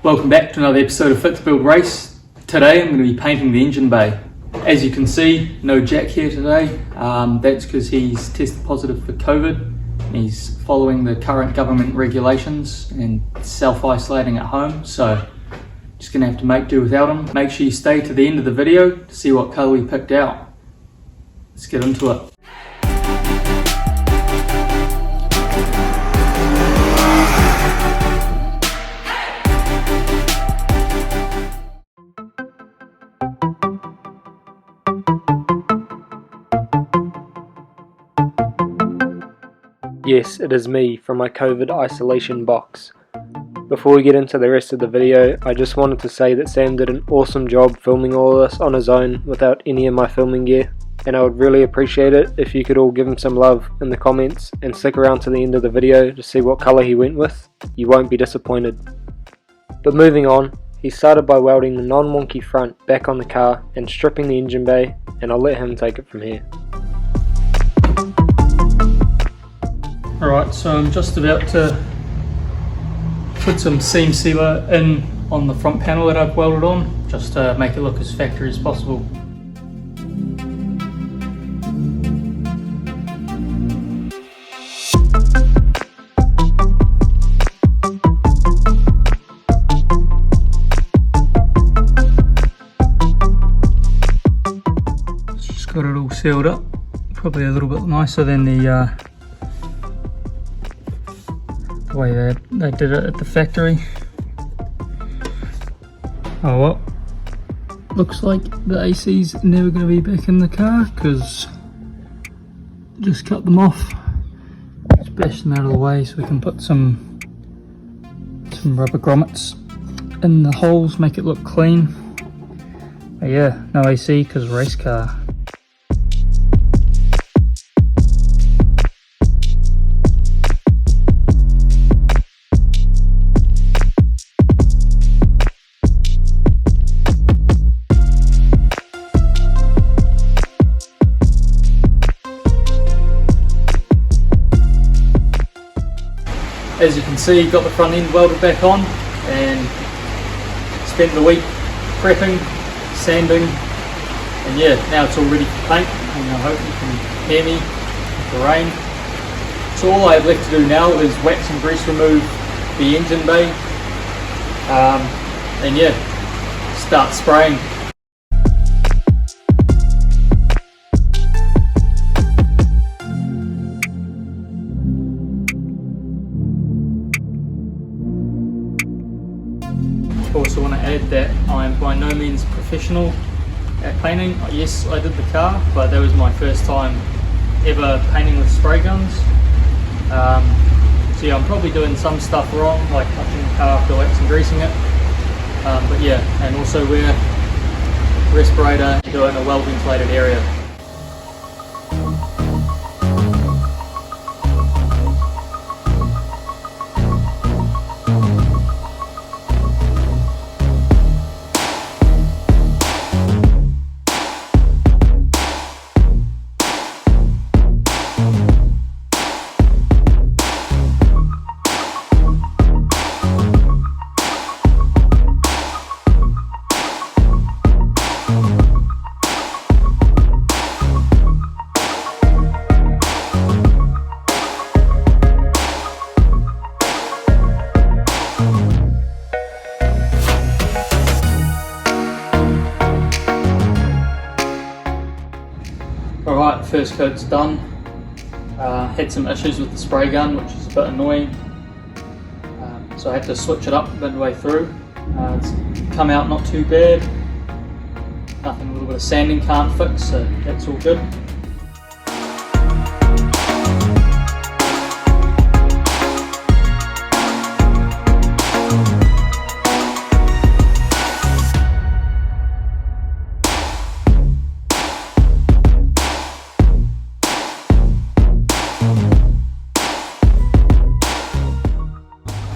Welcome back to another episode of Fix Build Race. Today I'm going to be painting the engine bay. As you can see, no Jack here today. That's because he's tested positive for COVID. He's following the current government regulations and self-isolating at home, so just going to have to make do without him. Make sure you stay to the end of the video to see what colour we picked out. Let's get into it. Yes, it is me from my COVID isolation box. Before we get into the rest of the video, I just wanted to say that Sam did an awesome job filming all of this on his own without any of my filming gear, and I would really appreciate it if you could all give him some love in the comments and stick around to the end of the video to see what colour he went with. You won't be disappointed. But moving on, he started by welding the non-wonky front back on the car and stripping the engine bay, and I'll let him take it from here. Alright, so I'm just about to put some seam sealer in on the front panel that I've welded on, just to make it look as factory as possible. Just got it all sealed up, probably a little bit nicer than the way they did it at the factory. Oh well, looks like the AC's never going to be back in the car because just cut them off. Just bash them out of the way so we can put some rubber grommets in the holes, make it look clean. But yeah, no AC because race car. As you can see, got the front end welded back on and spent the week prepping, sanding, and yeah, now it's all ready for paint, and I hope you can hear me with the rain. So all I have left to do now is wax and grease remove the engine bay, and yeah, start spraying. Also want to add that I'm by no means professional at painting. Yes, I did the car, but that was my first time ever painting with spray guns. So yeah, I'm probably doing some stuff wrong, like touching the car after wax and greasing it. But yeah, and also wear respirator, do it in a well ventilated area. Alright, first coat's done. Had some issues with the spray gun, which is a bit annoying. So I had to switch it up midway through. It's come out not too bad. Nothing a little bit of sanding can't fix, so that's all good.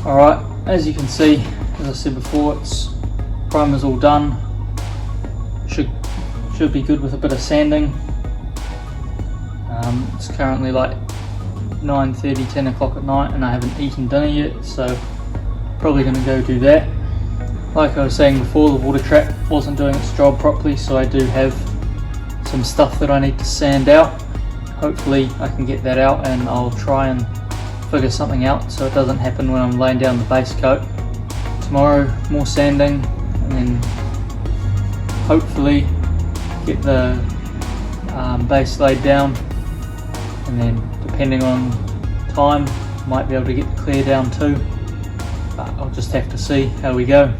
Alright, as you can see, as I said before, primer's all done. Should be good with a bit of sanding. It's currently like 9:30, 10 o'clock at night and I haven't eaten dinner yet, so probably going to go do that. like I was saying before, the water trap wasn't doing its job properly, so I do have some stuff that I need to sand out. Hopefully I can get that out, and I'll try and figure something out so it doesn't happen when I'm laying down the base coat. Tomorrow more sanding, and then hopefully get the base laid down, and then depending on time might be able to get the clear down too, but I'll just have to see how we go.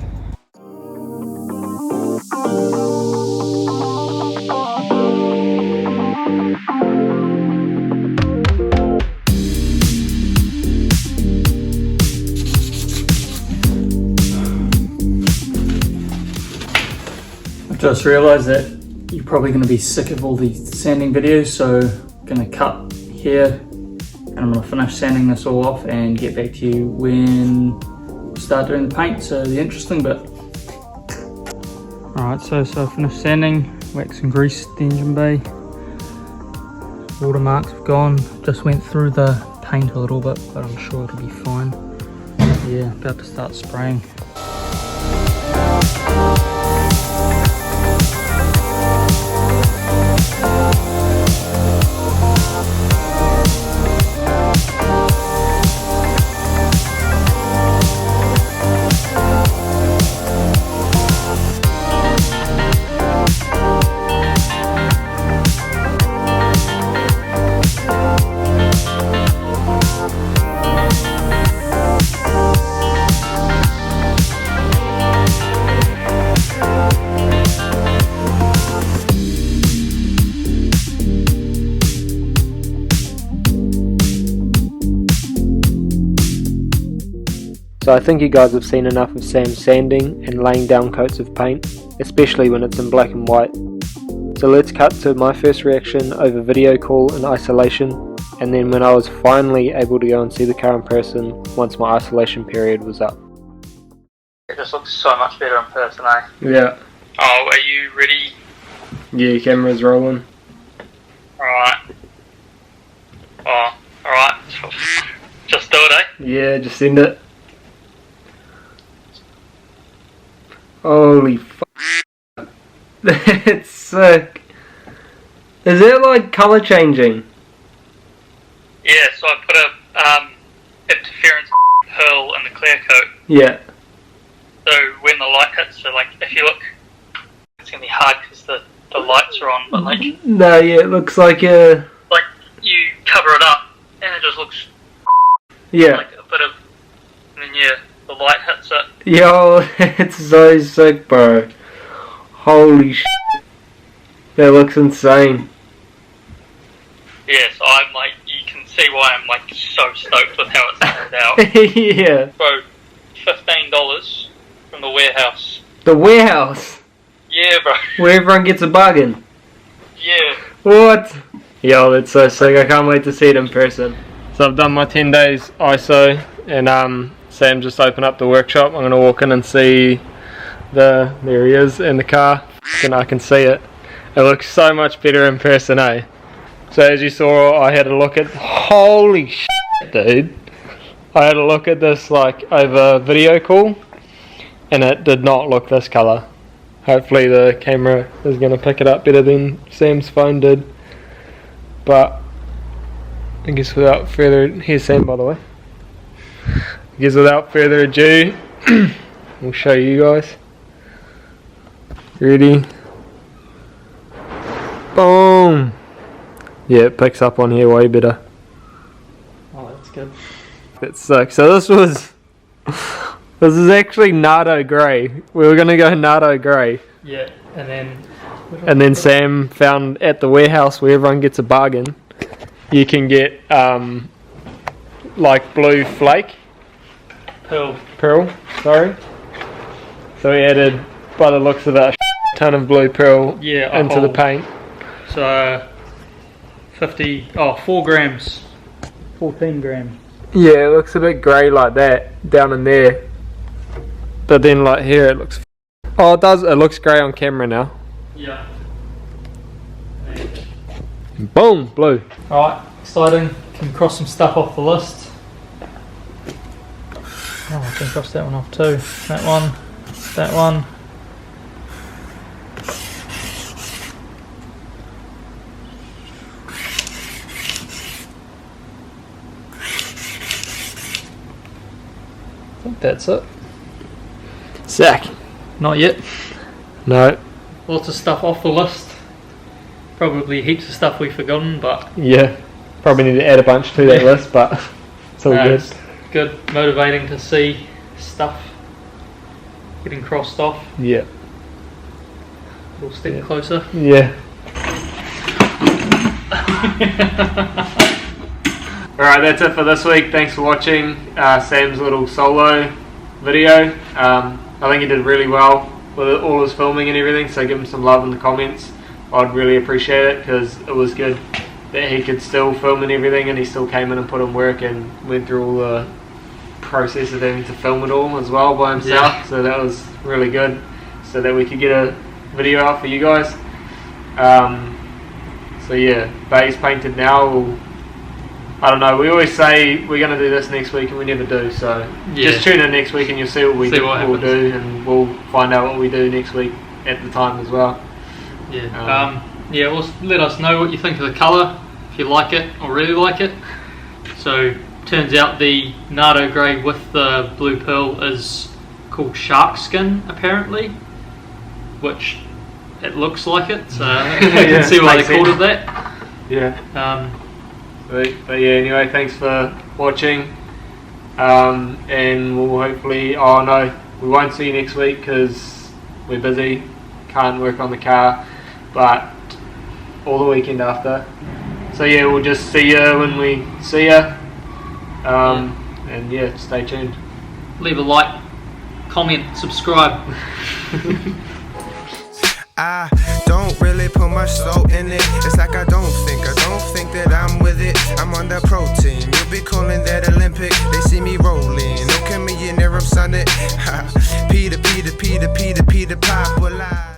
I've just realised that you're probably going to be sick of all these sanding videos, so I'm going to cut here and I'm going to finish sanding this all off and get back to you when we start doing the paint, so the interesting bit. Alright, so I finished sanding, wax and grease the engine bay. Watermarks have gone, just went through the paint a little bit, but I'm sure it'll be fine. Yeah, about to start spraying. So I think you guys have seen enough of Sam sanding and laying down coats of paint, especially when it's in black and white. So let's cut to my first reaction over video call in isolation, and then when I was finally able to go and see the car in person once my isolation period was up. It just looks so much better in person, eh? Yeah. Oh, are you ready? Yeah, camera's rolling. Alright. Oh, alright. Just do it, eh? Yeah, just send it. Holy f***. That's sick. Is it like colour changing? Yeah, so I put a interference pearl in the clear coat. Yeah. So when the light hits, so like if you look, it's going to be hard because the lights are on, but like... No, yeah, it looks like a... Like you cover it up and it just looks... Yeah. Like a bit of... And then yeah, the light hits it. Yo, it's so sick, bro. Holy shit. That looks insane. Yeah, so I'm like, you can see why I'm like so stoked with how it's turned out. Yeah. Bro, $15 from the warehouse. The warehouse? Yeah, bro. Where everyone gets a bargain? Yeah. What? Yo, that's so sick. I can't wait to see it in person. So I've done my 10 days ISO, and Sam just opened up the workshop. I'm going to walk in and see there he is in the car, and I can see it. It looks so much better in person, eh? So as you saw, I had a look at, holy shit, dude. I had a look at this like over video call, and it did not look this colour. Hopefully the camera is going to pick it up better than Sam's phone did. But I guess without further, here's Sam by the way. I guess without further ado, we'll show you guys. Ready? Boom! Yeah, it picks up on here way better. Oh, that's good. That's sick. So this is actually Nardo Grey. We were gonna go Nardo Grey. Yeah, and then Sam found at the warehouse where everyone gets a bargain, you can get like blue flake. Pearl, sorry. So he added, by the looks of it, a ton of blue pearl into the paint. So 4 grams, 14 grams. Yeah, it looks a bit grey like that down in there. But then like here it looks... Oh, it does. It looks grey on camera now. Yeah. Boom, blue. Alright, exciting. Can cross some stuff off the list. Oh, I can cross that one off too. That one. that one. I think that's it. Zach. Not yet. No. Lots of stuff off the list. Probably heaps of stuff we've forgotten, but Yeah. Probably need to add a bunch to that list, but it's all good. It's good, motivating to see stuff getting crossed off. Yeah. We'll step Yeah. closer. Yeah. Alright, that's it for this week. Thanks for watching Sam's little solo video. I think he did really well with all his filming and everything, so give him some love in the comments. I'd really appreciate it, because it was good that he could still film and everything, and he still came in and put in work and went through all the process of having to film it all as well by himself. Yeah. So that was really good, so that we could get a video out for you guys. So yeah, bay's painted now. I don't know, we always say we're going to do this next week and we never do, so just tune in next week and you'll see what we'll do, and we'll find out what we do next week at the time as well. Yeah. Well, let us know what you think of the colour, if you like it or really like it. So turns out the Nardo grey with the blue pearl is called shark skin apparently, which it looks like it, so I can see why they called it that. Yeah. But yeah, anyway, thanks for watching, and we'll hopefully, oh no, we won't see you next week because we're busy, can't work on the car, but all the weekend after. So yeah, we'll just see you when we see you, and yeah, stay tuned. Leave a like, comment, subscribe. I don't really put much soul in it. It's like I don't think that I'm with it. I'm on the pro team. You'll be calling that Olympic. They see me rolling. No millionaire, I'm sunning. Peter, Pop, will I?